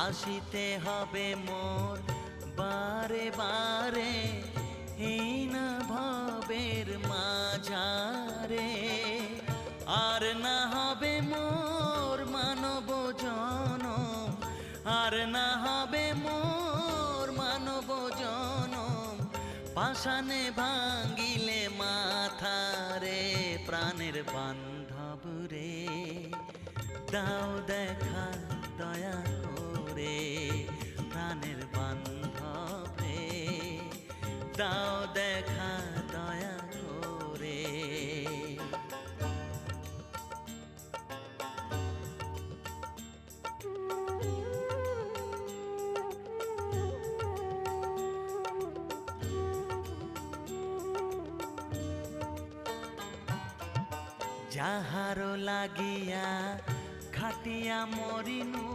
আসিতে হবে মোর বারে বারে এই না ভবের মাঝারে। আর না হবে মোর মানব জনম, আর না হবে মোর মানব জনম, পাষাণে ভাঙ্গিলে মাথারে। প্রাণের বান্ধব রে দাও দেখা দয়া করে, প্রাণের বান্ধব রে দাও দেখা দয়া করে। যাহারো লাগিয়া খাটিয়া মরিনু